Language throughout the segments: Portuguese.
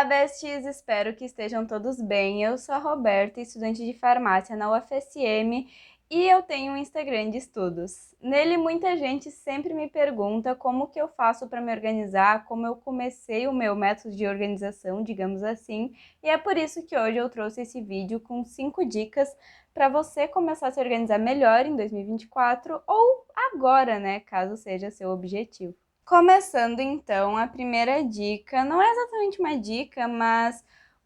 Olá, besties! Espero que estejam todos bem. Eu sou a Roberta, estudante de farmácia na UFSM, e eu tenho um Instagram de estudos. Nele, muita gente sempre me pergunta como que eu faço para me organizar, como eu comecei o meu método de organização, digamos assim, e é por isso que hoje eu trouxe esse vídeo com 5 dicas para você começar a se organizar melhor em 2024 ou agora, né, caso seja seu objetivo. Começando então, a primeira dica, não é exatamente uma dica, mas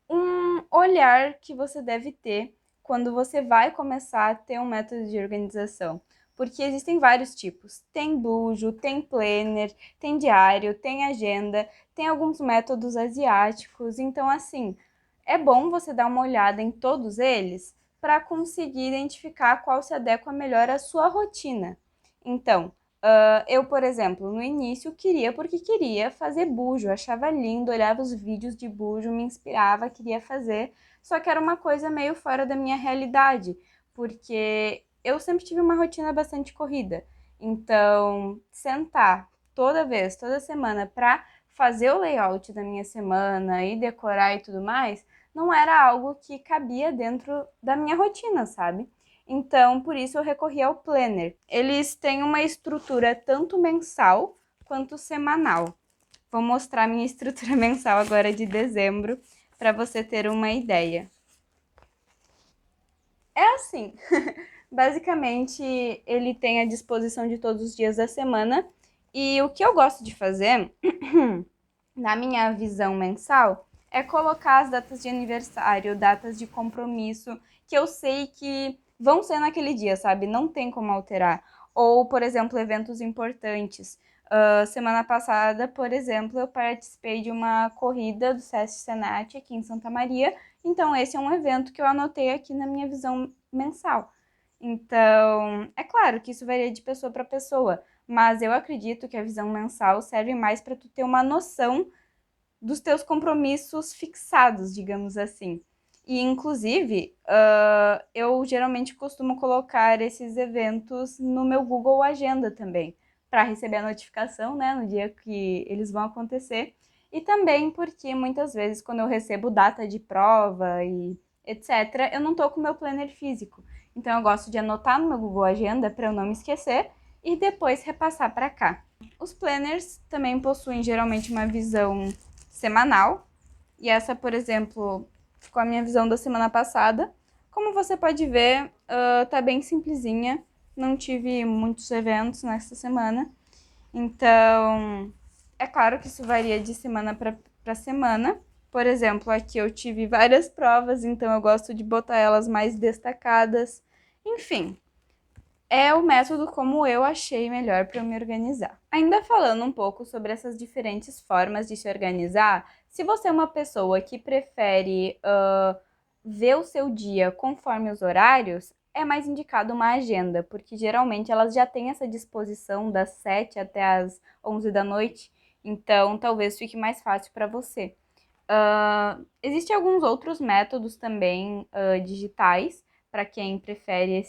um olhar que você deve ter quando você vai começar a ter um método de organização. Porque existem vários tipos. Tem bujo, tem planner, tem diário, tem agenda, tem alguns métodos asiáticos. Então, assim, é bom você dar uma olhada em todos eles para conseguir identificar qual se adequa melhor à sua rotina. Então, eu, por exemplo, no início queria porque queria fazer bujo, achava lindo, olhava os vídeos de bujo, me inspirava, queria fazer, só que era uma coisa meio fora da minha realidade, porque eu sempre tive uma rotina bastante corrida. Então, sentar toda vez, toda semana, para fazer o layout da minha semana e decorar e tudo mais, não era algo que cabia dentro da minha rotina, sabe? Então, por isso eu recorri ao planner. Eles têm uma estrutura tanto mensal quanto semanal. Vou mostrar minha estrutura mensal agora de dezembro para você ter uma ideia. É assim, basicamente ele tem à disposição de todos os dias da semana e o que eu gosto de fazer, na minha visão mensal, é colocar as datas de aniversário, datas de compromisso, que eu sei que vão ser naquele dia, sabe? Não tem como alterar. Ou, por exemplo, eventos importantes. Semana passada, por exemplo, eu participei de uma corrida do SESC Senat aqui em Santa Maria. Então, esse é um evento que eu anotei aqui na minha visão mensal. Então, é claro que isso varia de pessoa para pessoa, mas eu acredito que a visão mensal serve mais para tu ter uma noção dos teus compromissos fixados, digamos assim. E, inclusive, eu geralmente costumo colocar esses eventos no meu Google Agenda também, para receber a notificação, né, no dia que eles vão acontecer. E também porque muitas vezes, quando eu recebo data de prova e etc., eu não estou com o meu planner físico. Então, eu gosto de anotar no meu Google Agenda para eu não me esquecer e depois repassar para cá. Os planners também possuem geralmente uma visão semanal. E essa, por exemplo, ficou a minha visão da semana passada. Como você pode ver, tá bem simplesinha. Não tive muitos eventos nesta semana. Então, é claro que isso varia de semana para semana. Por exemplo, aqui eu tive várias provas, então eu gosto de botar elas mais destacadas. Enfim, é o método como eu achei melhor para eu me organizar. Ainda falando um pouco sobre essas diferentes formas de se organizar, se você é uma pessoa que prefere ver o seu dia conforme os horários, é mais indicado uma agenda, porque geralmente elas já têm essa disposição das 7 até as 11 da noite, então talvez fique mais fácil para você. Existem alguns outros métodos também digitais, para quem prefere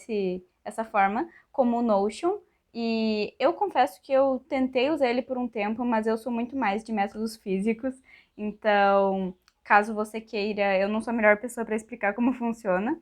essa forma, como o Notion. E eu confesso que eu tentei usar ele por um tempo, mas eu sou muito mais de métodos físicos. Então, caso você queira, eu não sou a melhor pessoa para explicar como funciona.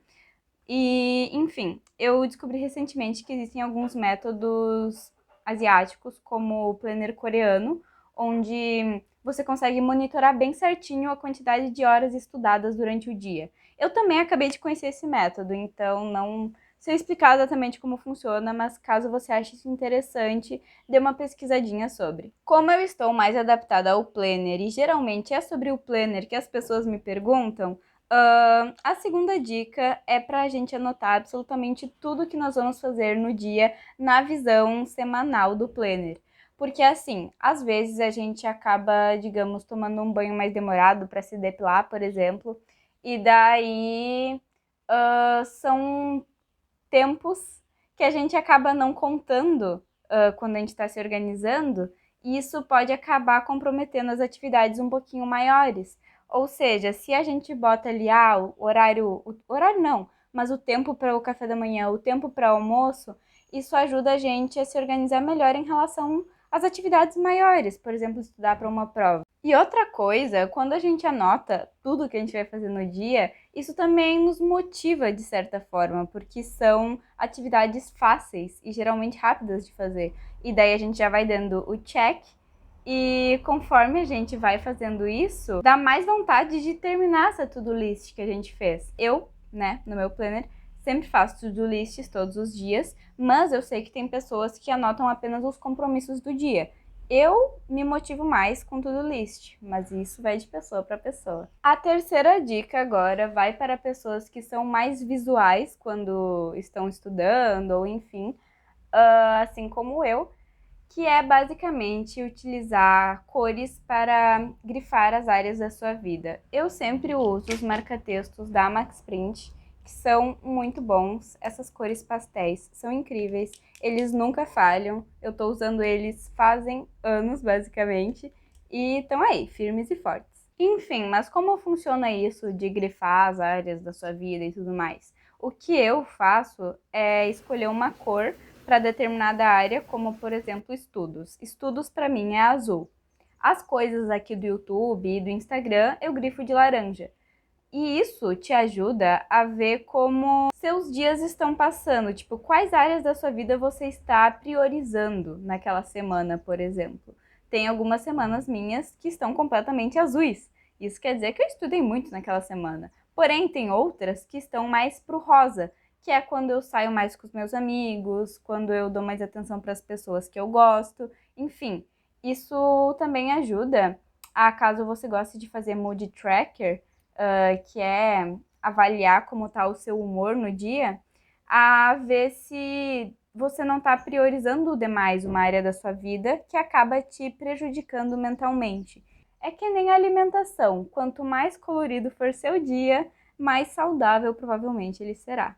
E, enfim, eu descobri recentemente que existem alguns métodos asiáticos, como o planner coreano, onde você consegue monitorar bem certinho a quantidade de horas estudadas durante o dia. Eu também acabei de conhecer esse método, então não sei explicar exatamente como funciona, mas caso você ache isso interessante, dê uma pesquisadinha sobre. Como eu estou mais adaptada ao planner e geralmente é sobre o planner que as pessoas me perguntam, a segunda dica é para a gente anotar absolutamente tudo que nós vamos fazer no dia na visão semanal do planner. Porque assim, às vezes a gente acaba, digamos, tomando um banho mais demorado para se depilar, por exemplo, e daí são tempos que a gente acaba não contando quando a gente está se organizando, e isso pode acabar comprometendo as atividades um pouquinho maiores. Ou seja, se a gente bota ali o horário não, mas o tempo para o café da manhã, o tempo para o almoço, isso ajuda a gente a se organizar melhor em relação às atividades maiores, por exemplo, estudar para uma prova. E outra coisa, quando a gente anota tudo que a gente vai fazer no dia, isso também nos motiva de certa forma, porque são atividades fáceis e geralmente rápidas de fazer. E daí a gente já vai dando o check e conforme a gente vai fazendo isso, dá mais vontade de terminar essa to-do list que a gente fez. Eu, né, no meu planner, sempre faço to-do lists todos os dias, mas eu sei que tem pessoas que anotam apenas os compromissos do dia. Eu me motivo mais com to-do list, mas isso vai de pessoa para pessoa. A terceira dica agora vai para pessoas que são mais visuais quando estão estudando ou enfim, assim como eu, que é basicamente utilizar cores para grifar as áreas da sua vida. Eu sempre uso os marca-textos da Max Print, que são muito bons. Essas cores pastéis são incríveis, eles nunca falham. Eu tô usando eles fazem anos, basicamente, e estão aí, firmes e fortes. Enfim, mas como funciona isso de grifar as áreas da sua vida e tudo mais? O que eu faço é escolher uma cor para determinada área, como por exemplo estudos. Estudos para mim é azul. As coisas aqui do YouTube e do Instagram eu grifo de laranja. E isso te ajuda a ver como seus dias estão passando, tipo, quais áreas da sua vida você está priorizando naquela semana, por exemplo. Tem algumas semanas minhas que estão completamente azuis. Isso quer dizer que eu estudei muito naquela semana. Porém, tem outras que estão mais pro rosa, que é quando eu saio mais com os meus amigos, quando eu dou mais atenção para as pessoas que eu gosto. Enfim, isso também ajuda a, caso você goste de fazer mood tracker, que é avaliar como está o seu humor no dia, a ver se você não está priorizando demais uma área da sua vida que acaba te prejudicando mentalmente. É que nem a alimentação. Quanto mais colorido for seu dia, mais saudável provavelmente ele será.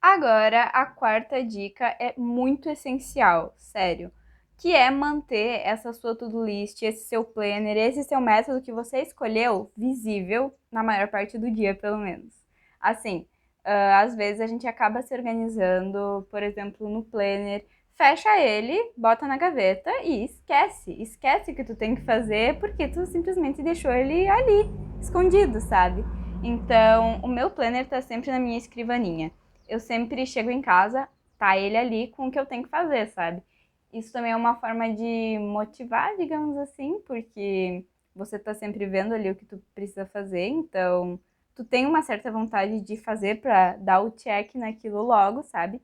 Agora, a quarta dica é muito essencial, sério, que é manter essa sua to-do list, esse seu planner, esse seu método que você escolheu visível na maior parte do dia, pelo menos. Assim, às vezes a gente acaba se organizando, por exemplo, no planner, fecha ele, bota na gaveta e esquece. Esquece que tu tem que fazer porque tu simplesmente deixou ele ali, escondido, sabe? Então, o meu planner tá sempre na minha escrivaninha. Eu sempre chego em casa, tá ele ali com o que eu tenho que fazer, sabe? Isso também é uma forma de motivar, digamos assim, porque você tá sempre vendo ali o que tu precisa fazer, então tu tem uma certa vontade de fazer para dar o check naquilo logo, sabe?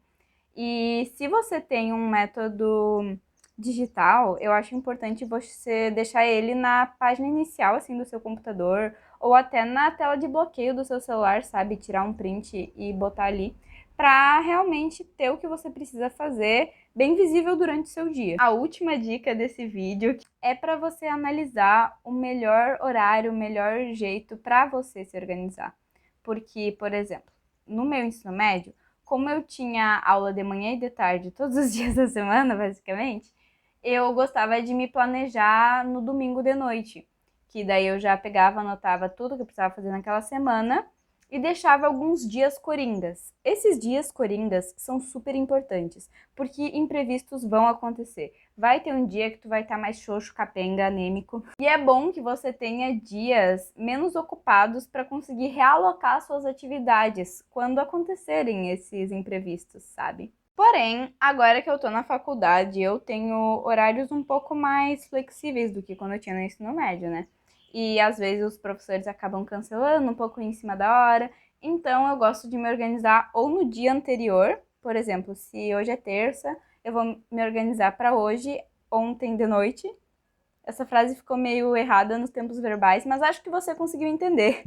E se você tem um método digital, eu acho importante você deixar ele na página inicial assim do seu computador ou até na tela de bloqueio do seu celular, sabe? Tirar um print e botar ali para realmente ter o que você precisa fazer bem visível durante o seu dia. A última dica desse vídeo é para você analisar o melhor horário, o melhor jeito para você se organizar. Porque, por exemplo, no meu ensino médio, como eu tinha aula de manhã e de tarde todos os dias da semana, basicamente, eu gostava de me planejar no domingo de noite, que daí eu já pegava, anotava tudo que eu precisava fazer naquela semana e deixava alguns dias coringas. Esses dias coringas são super importantes, porque imprevistos vão acontecer. Vai ter um dia que tu vai estar mais xoxo, capenga, anêmico, e é bom que você tenha dias menos ocupados para conseguir realocar suas atividades quando acontecerem esses imprevistos, sabe? Porém, agora que eu tô na faculdade, eu tenho horários um pouco mais flexíveis do que quando eu tinha no ensino médio, né? E às vezes os professores acabam cancelando um pouco em cima da hora, então eu gosto de me organizar ou no dia anterior, por exemplo, se hoje é terça, eu vou me organizar para hoje, ontem de noite. Essa frase ficou meio errada nos tempos verbais, mas acho que você conseguiu entender.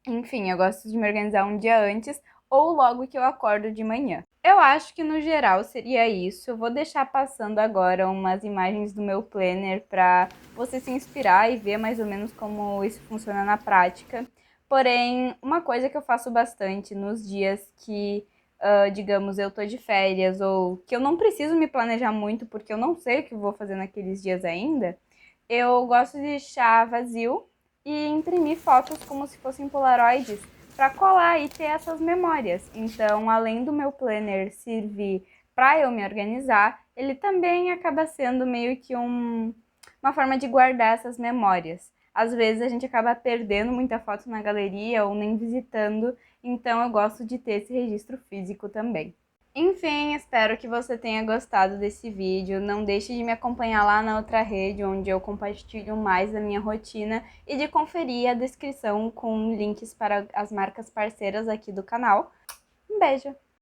Enfim, eu gosto de me organizar um dia antes ou logo que eu acordo de manhã. Eu acho que no geral seria isso. Eu vou deixar passando agora umas imagens do meu planner para você se inspirar e ver mais ou menos como isso funciona na prática. Porém, uma coisa que eu faço bastante nos dias que, digamos, eu tô de férias ou que eu não preciso me planejar muito porque eu não sei o que eu vou fazer naqueles dias ainda, eu gosto de deixar vazio e imprimir fotos como se fossem polaroids para colar e ter essas memórias. Então, além do meu planner servir para eu me organizar, ele também acaba sendo meio que uma forma de guardar essas memórias. Às vezes a gente acaba perdendo muita foto na galeria ou nem visitando, então eu gosto de ter esse registro físico também. Enfim, espero que você tenha gostado desse vídeo. Não deixe de me acompanhar lá na outra rede, onde eu compartilho mais da minha rotina, e de conferir a descrição com links para as marcas parceiras aqui do canal. Um beijo!